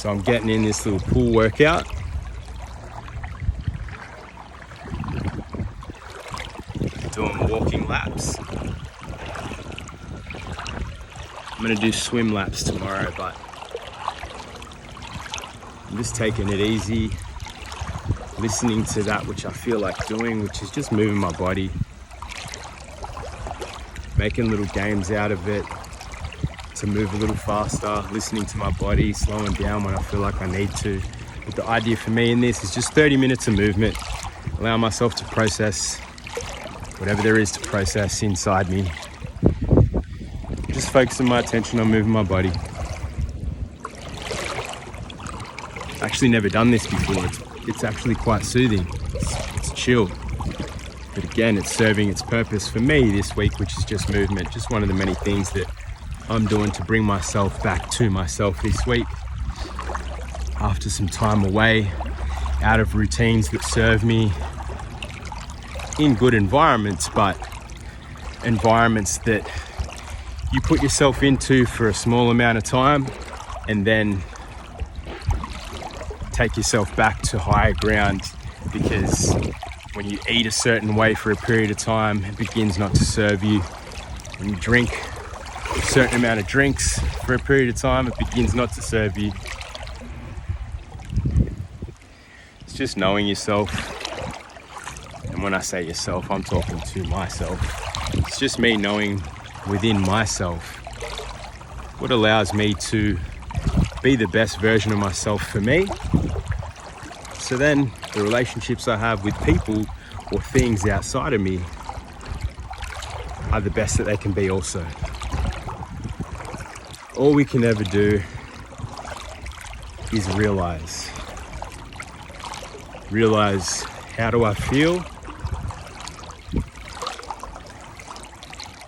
So I'm getting in this little pool workout. Doing walking laps. I'm gonna do swim laps tomorrow, but I'm just taking it easy, listening to that which I feel like doing, which is just moving my body, making little games out of it to move a little faster, listening to my body, slowing down when I feel like I need to. But the idea for me in this is just 30 minutes of movement, allow myself to process whatever there is to process inside me. Just focusing my attention on moving my body. I've actually never done this before. It's actually quite soothing. It's chill. But again, it's serving its purpose for me this week, which is just movement. Just one of the many things that I'm doing to bring myself back to myself this week. After some time away, out of routines that serve me in good environments, but environments that you put yourself into for a small amount of time and then take yourself back to higher ground, because when you eat a certain way for a period of time, it begins not to serve you. When you drink a certain amount of drinks for a period of time, it begins not to serve you. It's just knowing yourself. And when I say yourself, I'm talking to myself. It's just me knowing within myself what allows me to be the best version of myself for me. So then the relationships I have with people or things outside of me are the best that they can be also. All we can ever do is realize how do I feel?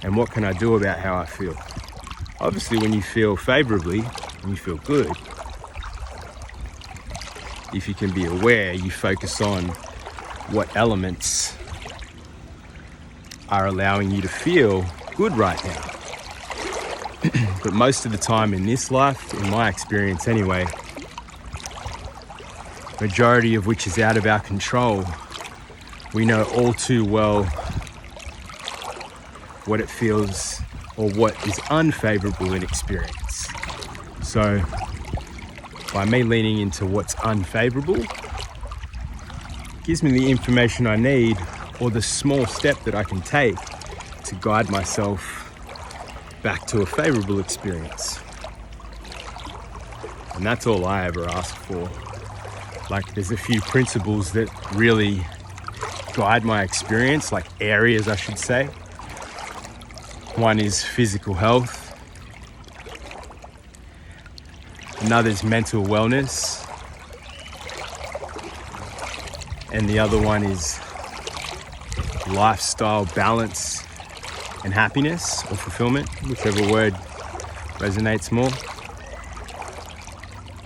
And what can I do about how I feel? Obviously, when you feel favorably, when you feel good, if you can be aware, you focus on what elements are allowing you to feel good right now. But most of the time in this life, in my experience anyway, majority of which is out of our control, we know all too well what it feels or what is unfavorable in experience. So by me leaning into what's unfavorable, gives me the information I need or the small step that I can take to guide myself back to a favorable experience. And that's all I ever ask for. Like, there's a few principles that really guide my experience, like areas I should say. One is physical health. Another is mental wellness. And the other one is lifestyle balance and happiness or fulfillment, whichever word resonates more.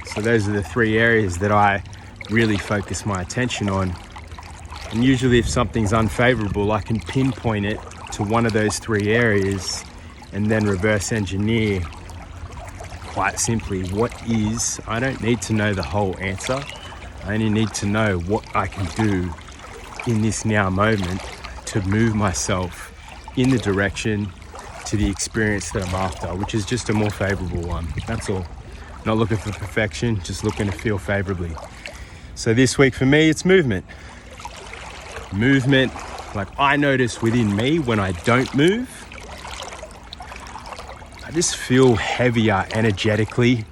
So those are the three areas that I really focus my attention on. And usually if something's unfavorable, I can pinpoint it to one of those three areas and then reverse engineer quite simply what is. I don't need to know the whole answer. I only need to know what I can do in this now moment to move myself in the direction to the experience that I'm after, which is just a more favorable one. That's all. Not looking for perfection, just looking to feel favorably. So this week for me, it's movement. Movement, like I notice within me when I don't move, I just feel heavier energetically.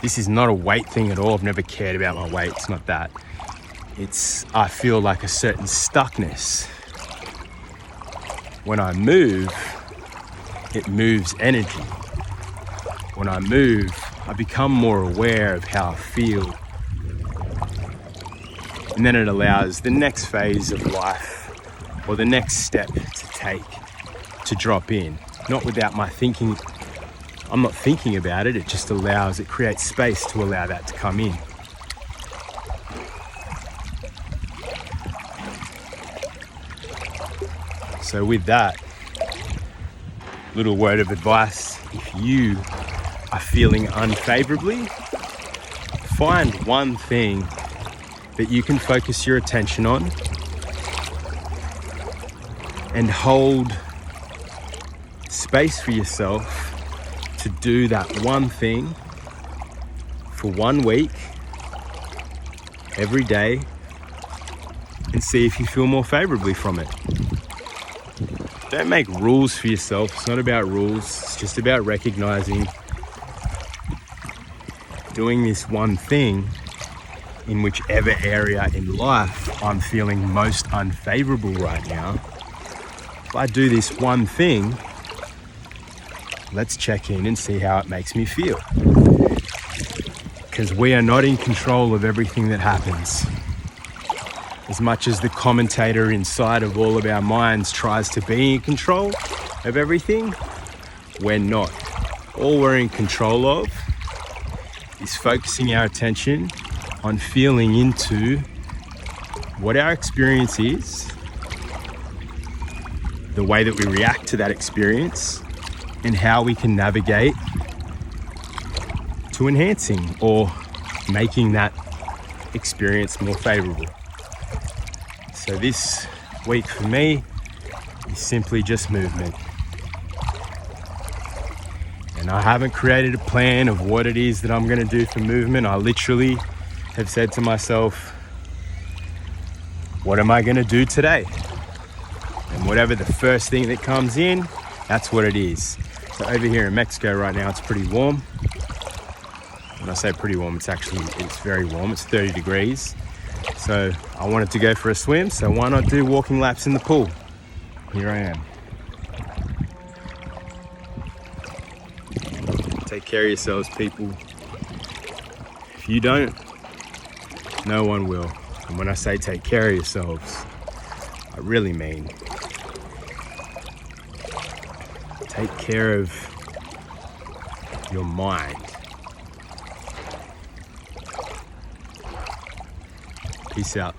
This is not a weight thing at all. I've never cared about my weight. It's not that. I feel like a certain stuckness. When I move, it moves energy. When I move, I become more aware of how I feel. And then it allows the next phase of life or the next step to take, to drop in. Not without my thinking. I'm not thinking about it. It just allows, it creates space to allow that to come in. So with that, little word of advice, if you are feeling unfavorably, find one thing that you can focus your attention on and hold space for yourself to do that one thing for 1 week, every day, and see if you feel more favorably from it. Don't make rules for yourself. It's not about rules. It's just about recognizing doing this one thing in whichever area in life I'm feeling most unfavorable right now. If I do this one thing, let's check in and see how it makes me feel. Because we are not in control of everything that happens. As much as the commentator inside of all of our minds tries to be in control of everything, we're not. All we're in control of is focusing our attention on feeling into what our experience is, the way that we react to that experience, and how we can navigate to enhancing or making that experience more favorable. So this week for me is simply just movement. And I haven't created a plan of what it is that I'm going to do for movement. I literally have said to myself, what am I going to do today? And whatever the first thing that comes in, that's what it is. So over here in Mexico right now, it's pretty warm. When I say pretty warm, it's very warm. It's 30 degrees. So I wanted to go for a swim, so why not do walking laps in the pool? Here I am. Take care of yourselves, people. If you don't, no one will. And when I say take care of yourselves, I really mean take care of your mind. Peace out.